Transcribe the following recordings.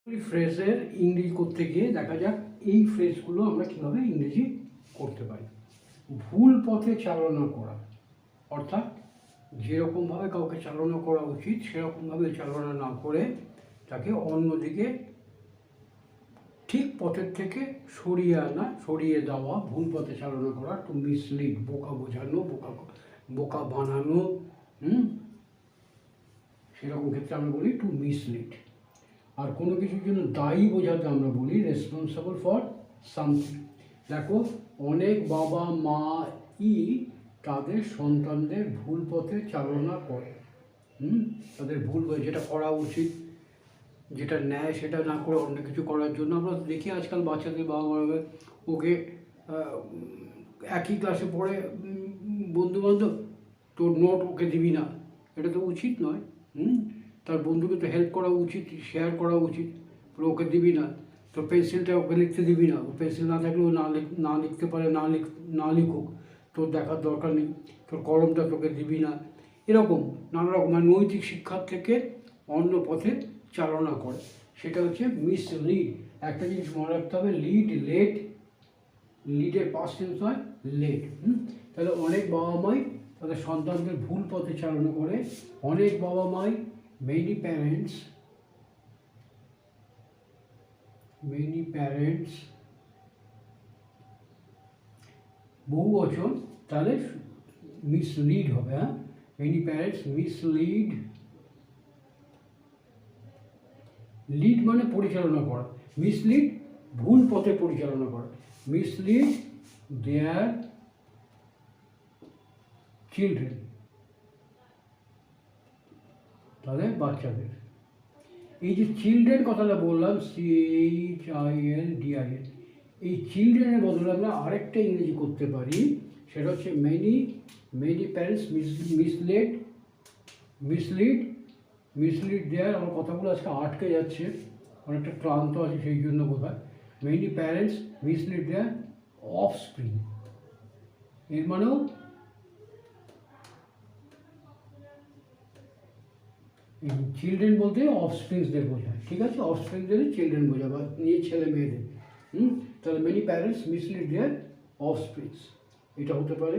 ফ্রেজের ইংরেজি করতে গিয়ে দেখা যাক এই ফ্রেজগুলো আমরা কীভাবে ইংরেজি করতে পারি। ভুল পথে চালনা করা, অর্থাৎ যেরকমভাবে কাউকে চালনা করা উচিত সেরকমভাবে চালনা না করে তাকে অন্যদিকে ঠিক পথের থেকে সরিয়ে দেওয়া, ভুল পথে চালনা করা, টু মিসলিড, বোকা বোঝানো, বোকা বানানো, সেরকম ক্ষেত্রে আমরা বলি টু মিসলিড। আর কোনো কিছুর জন্য দায়ী বোঝাতে আমরা বলি রেসপন্সিবল ফর সামথিং। দেখো, অনেক বাবা মা তাদের সন্তানদের ভুল পথে চালনা করে, তাদের ভুল যেটা করা উচিত, যেটা ন্যায় সেটা না করে অন্য কিছু করার জন্য আমরা দেখি আজকাল বাচ্চাদের বাবা মারা ওকে একই ক্লাসে পড়ে বন্ধুবান্ধব, তোর নোট ওকে দিবি না, এটা তো উচিত নয়। তার বন্ধুকে তো হেল্প করা উচিত, শেয়ার করা উচিত, ওকে দিবি না, তোর পেন্সিলটা ওকে লিখতে দিবি না, ও পেন্সিল না থাকলেও না লিখতে পারে, না লিখুক, তোর দেখার দরকার নেই, তোর কলমটা তোকে দিবি না, এরকম নানা রকম নৈতিক শিক্ষার থেকে অন্য পথে চালনা করে, সেটা হচ্ছে মিসলিড। একটা জিনিস মনে রাখতে হবে, লিডের পাস্ট টেন্স হয় লেট। তাহলে অনেক বাবা মাই তাদের সন্তানদের ভুল পথে চালনা করে। অনেক বাবা মাই, many parents, বহু বচন, তাহলে মিসলিড হবে। many parents mislead, লিড মানে পরিচালনা করা, মিসলিড ভুল পথে পরিচালনা করা, মিসলিড দেয়ার চিলড্রেন, তাদের বাচ্চাদের। এই যে চিলড্রেন কথাটা বললাম, CHILDREN, এই চিলড্রেনের বদলে আমরা আরেকটা ইংরেজি করতে পারি, সেটা হচ্ছে মেনি প্যারেন্টস মিসলিড দেয়ার। আমার কথাগুলো আজকে আটকে যাচ্ছে, অনেকটা ক্লান্ত আছে সেই জন্য বোধহয়। মেনি প্যারেন্টস মিসলিড দেয়ার অফস্প্রিং, এর মানেও চিলড্রেন বলতে অফস্প্রিংসদের বোঝায়, ঠিক আছে? অফস্প্রিংসদের চিলড্রেন বোঝায়, বা নিজের ছেলে মেয়েদের। তাহলে মেনি প্যারেন্টস মিসলিড দেয়ার অফস্প্রিংস, এটা হতে পারে।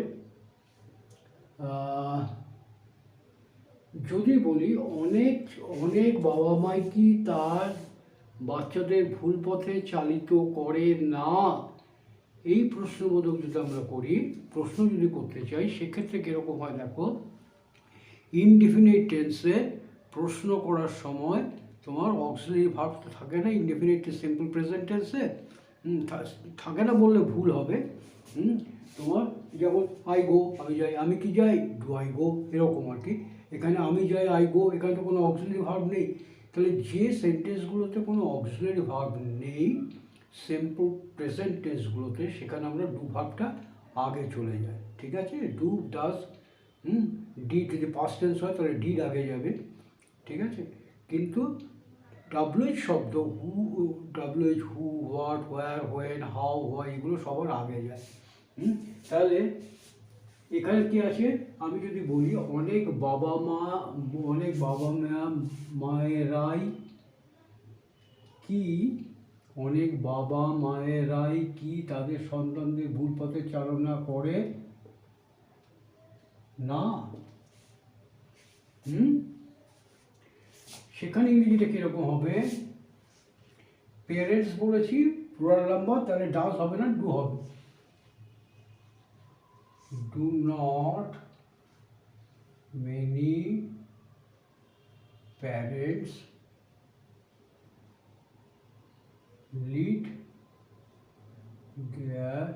যদি বলি অনেক বাবা মাই কি তার বাচ্চাদের ভুল পথে চালিত করে না, এই প্রশ্নবোধক যদি আমরা করি, প্রশ্ন যদি করতে চাই, সেক্ষেত্রে কীরকম হয় দেখো, ইনডিফিনিট টেন্সে প্রশ্ন করার সময় তোমার অক্সিলারি ভার্ব তো থাকে না, ইনডিফিনিট সিম্পল প্রেজেন্ট টেন্সে থাকে না বললে ভুল হবে। তোমার যেমন আই গো, আমি যাই, আমি কি যাই, ডু আই গো, এরকম আর কি। এখানে আমি যাই, আই গো, এখানে তো কোনো অক্সিলারি ভার্ব নেই। তাহলে যে সেন্টেন্সগুলোতে কোনো অক্সিলারি ভার্ব নেই, সিম্পল প্রেজেন্ট টেন্সগুলোতে, সেখানে আমরা ডু ভার্বটা আগে চলে যায়, ঠিক আছে? ডু, ডাজ, ডি যদি পাস্ট টেন্স হয় তাহলে ডিড আগে যাবে, ঠিক আছে? কিন্তু ডাব্লুএইচ শব্দ, who, what, where, when, how, why, এগুলো সবার আগে যায়। তাহলে এখানে কি আছে, আমি যদি বলি অনেক বাবা মায়েরাই কি তাদের সন্তানদের ভুল পথে চালনা করে না, সেখানে ইংরেজিটা কীরকম হবে? পেরেন্টস বলেছি প্লুরাল নাম্বার, তাহলে ডাজ হবে না, ডু হবে। Do not many parents lead there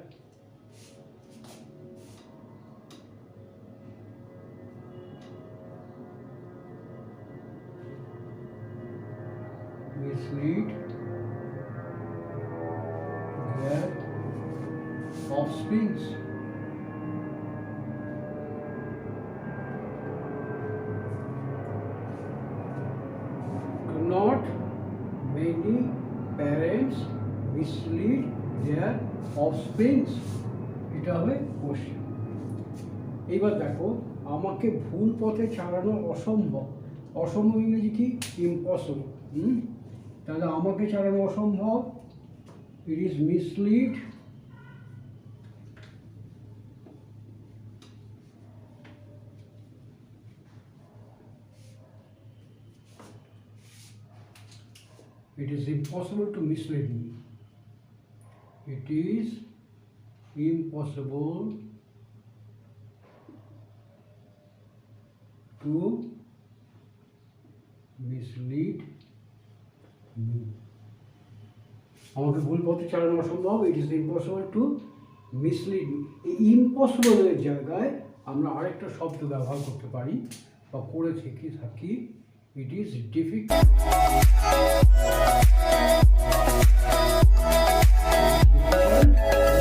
mislead their offsprings. Do not many parents mislead their offsprings, এটা হবে কোশ্চেন। এবার দেখো, আমাকে ভুল পথে চালানো অসম্ভব, ইংরেজি কি? ইম্পসিবল। তাহলে আমাকে চালানো অসম্ভব, it is mislead. It is impossible to mislead me. It is impossible to mislead me. আমাকে ভুল পথে চালানো অসম্ভব, it is impossible to mislead me. এই ইম্পসিবলের জায়গায় আমরা আরেকটা শব্দ ব্যবহার করতে পারি বা করে থাকি, ইট ইজ ডিফিকাল্ট।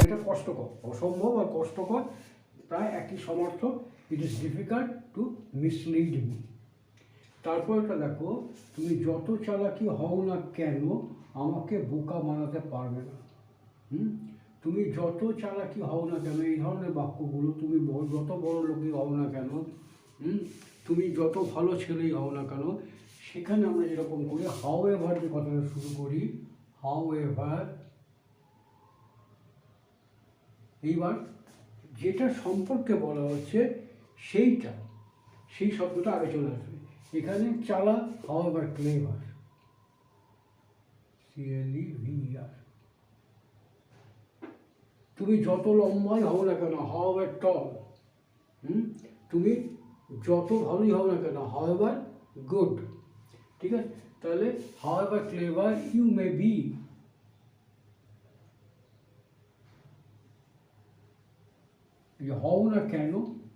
এটা কষ্টকর, অসম্ভব আর কষ্টকর প্রায় একই সমার্থক। It is difficult to mislead me. তারপর এটা দেখো, তুমি যত চালাকি হও না কেন আমাকে বোকা বানাতে পারবে না। তুমি যত চালাকি হও না কেন, এই ধরনের বাক্যগুলো, তুমি যত বড় লোকই হও না কেন, তুমি যত ভালো ছেলেই হও না কেন, সেখানে আমরা যেরকম করি হাউ এভার যে কথাটা শুরু করি, হাউ এভার, এইবার যেটা সম্পর্কে বলা হচ্ছে সেই শব্দটা আগে চলে আসবে। এখানে চালা, হাউ এভার ক্লেভার, CLEVER। তুমি যত লম্বাই হও না কেন, হাউ এভার টল। তুমি যত ভালোই হও না কেন, হাউ এভার গুড। ঠিক আছে, তাহলে however clever you may be, হও না কেন,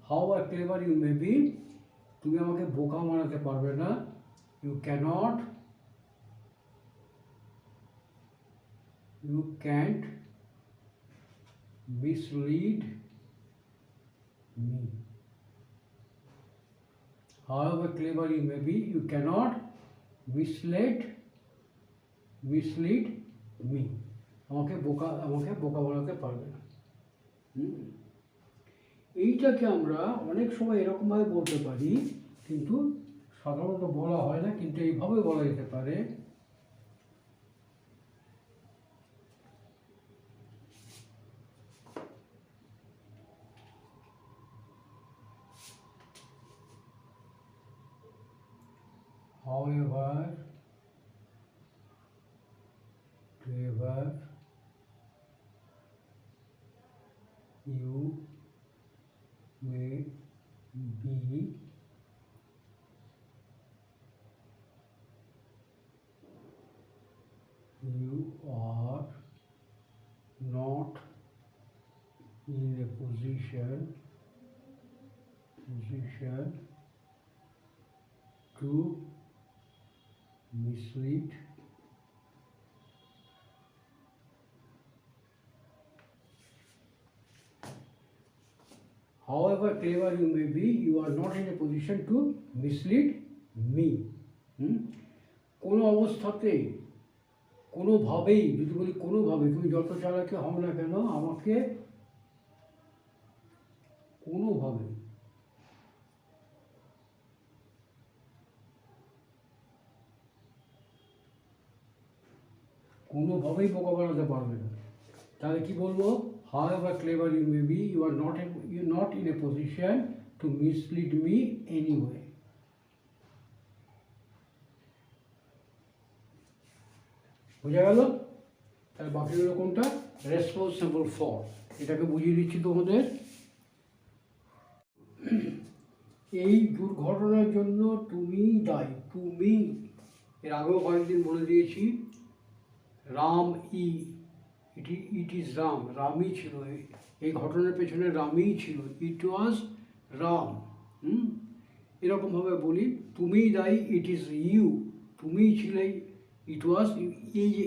how are clever you may be, তুমি আমাকে বোকা বানাতে পারবে না, you can't, you can't mislead me. However clever you may be, you cannot mislead me. আমাকে বোকা বানাতে পারবে না। এইটাকে আমরা অনেক সময় এরকমভাবে বলতে পারি, কিন্তু সাধারণত বলা হয় না, কিন্তু এইভাবে বলা যেতে পারে, however clever you may be, you are not in a position to mislead however clever you may be, you are not in a position to mislead me. কোনো অবস্থাতে, কোনোভাবেই, যদি বলি কোনোভাবে, তুমি যত চালাকি হও না কেন আমাকে কোনোভাবেই বোকা বানাতে পারবে না। তাহলে কি বলবো, however clever you may be, you are not in a position to mislead me anyway. বোঝা গেল? তাহলে বাকি হলো কোনটা, রেসপন্সিবল ফর। এটাকে বুঝিয়ে দিচ্ছি তোমাদের। এই দুর্ঘটনার জন্য তুমি দায়ী, তুমি, এর আগেও কয়েকদিন বলে দিয়েছি, রাম ইট ইজ রাম, রামই ছিল, এই ঘটনার পেছনে রামই ছিল, ইট ওয়াজ রাম। এরকমভাবে বলি, তুমিই দায়ী, ইট ইজ ইউ, তুমিই ছিলে, ইট ওয়াজ, এই যে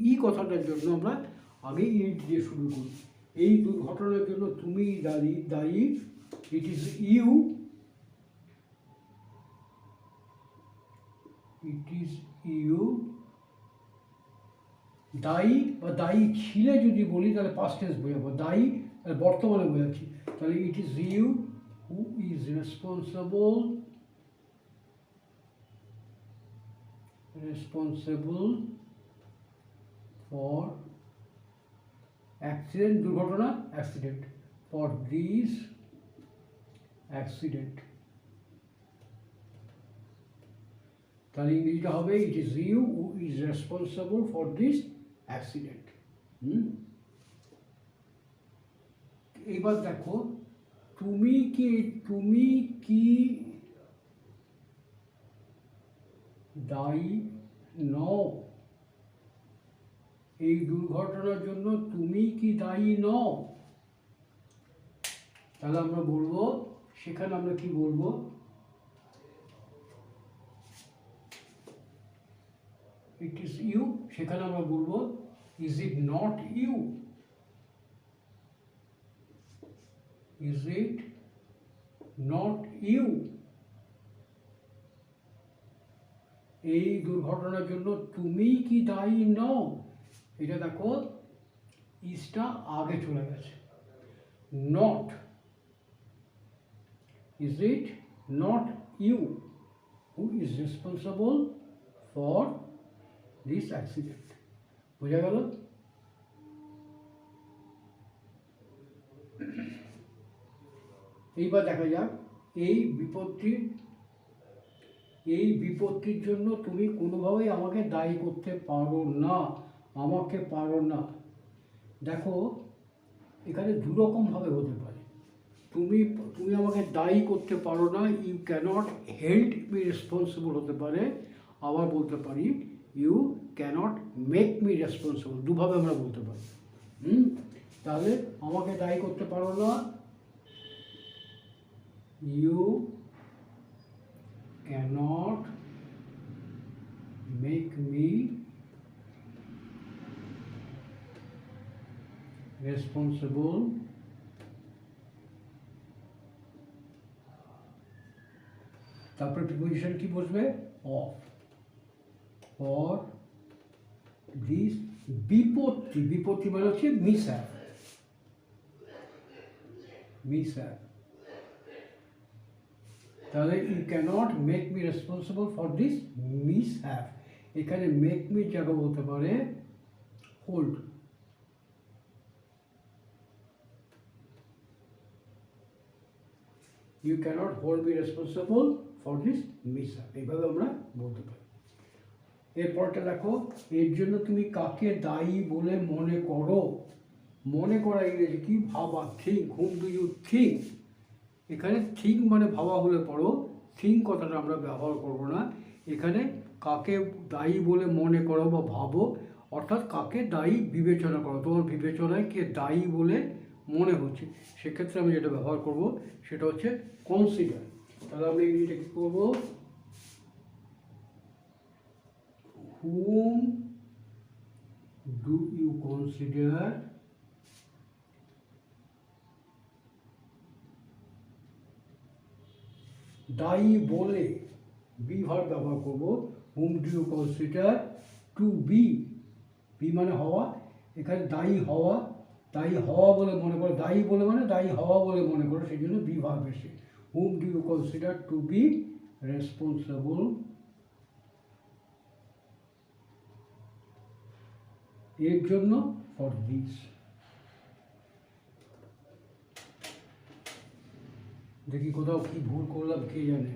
ই কথাটার জন্য আমরা আগে ইট দিয়ে শুরু করি। এই দুর্ঘটনার জন্য তুমিই দায়ী, ইট ইজ ইউ, দায়ী বা দায়ী ছিলে যদি বলি তাহলে পাস্ট টেন্স বোঝাবো, দায়ী তাহলে বর্তমানে বোঝাচ্ছি, তাহলে it is you who is responsible for accident, দুর্ঘটনা, অ্যাক্সিডেন্ট, ফর দিস অ্যাক্সিডেন্ট। তাহলে ইংরেজিটা হবে it is you who is responsible for this accident. এবার দেখো, তুমি কি দায়ী নও, এই দুর্ঘটনার জন্য তুমি কি দায়ী নও? তাহলে আমরা বলবো, সেখানে আমরা কি বলবো, ইট ইজ ইউ, সেখানে আমরা বলবো is it not you, is it not you, এই দুর্ঘটনার জন্য তুমি কি দায়ী নও? এটা দেখো ইজটা আগে চলে গেছে, not, is it not you who is responsible for this accident. বোঝা গেল? এইবার দেখা যাক, এই বিপত্তির জন্য তুমি কোনোভাবেই আমাকে দায়ী করতে পারো না, আমাকে পারো না। দেখো এখানে দুরকমভাবে হতে পারে, তুমি আমাকে দায়ী করতে পারো না, you can't held me responsible হতে পারে, আবার বলতে পারি you can't make me responsible, দুভাবে আমরা বলতে পারি। তাহলে আমাকে দায়ী করতে পারো না, you cannot make me responsible তারপরে প্রিপোজিশন কি বসবে, অফ, ফর দিস বিপত্তি মানে হচ্ছে মিসহ্যাপ, তাহলে you can't make me responsible for this mishap, এখানে মেক মি জায়গা বলতে পারে hold, you can't hold me responsible for this mishap, এইভাবে আমরা বলতে পারি। এরপরটা দেখো, এর জন্য তুমি কাকে দায়ী বলে মনে করো? মনে করা ইংরেজি কি, ভাবা, think, hmm do you think. এখানে থিঙ্ক মানে ভাবা হলে পড়ো, থিঙ্ক কথাটা আমরা ব্যবহার করব না। এখানে কাকে দায়ী বলে মনে করো বা ভাবো, অর্থাৎ কাকে দায়ী বিবেচনা করো, তোমার বিবেচনায় কে দায়ী বলে মনে হচ্ছে, সেক্ষেত্রে আমি যেটা ব্যবহার করব সেটা হচ্ছে কনসিডার। তাহলে আমরা ইংরেজিটা কী করবো, whom do you consider দায়ী বলে, বি ভার্ব ব্যবহার করব, whom do you consider to be, be মানে হওয়া, এখানে দায়ী হওয়া বলে মনে করো, দায়ী বলে মানে দায়ী হওয়া বলে মনে করো, সেই জন্য বি ভার্ব এসে, whom do you consider to be responsible, এর জন্য, ফর দিস। দেখি কোথাও কি ভুল করলাম কে জানে।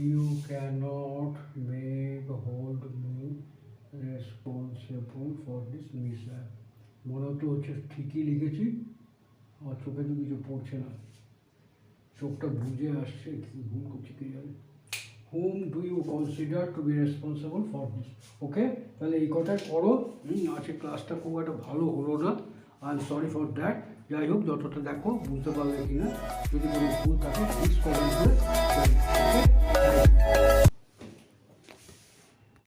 You can't make hold me responsible for this mishap, মনে তো হচ্ছে ঠিকই লিখেছি, আমার চোখে তো কিছু পড়ছে না, চোখটা বুঝে আসছে কি ভুল করছি কে জানে। whom do you consider to be responsible for this, ওকে? তাহলে এই কথাই করো। আজকে ক্লাসটা খুব একটা ভালো হলো না, I am sorry for that. যাই হোক, যতটা দেখো বুঝতে পারলে কিনা, যদি কোনো ভুল থাকে প্লিজ কমেন্ট করে।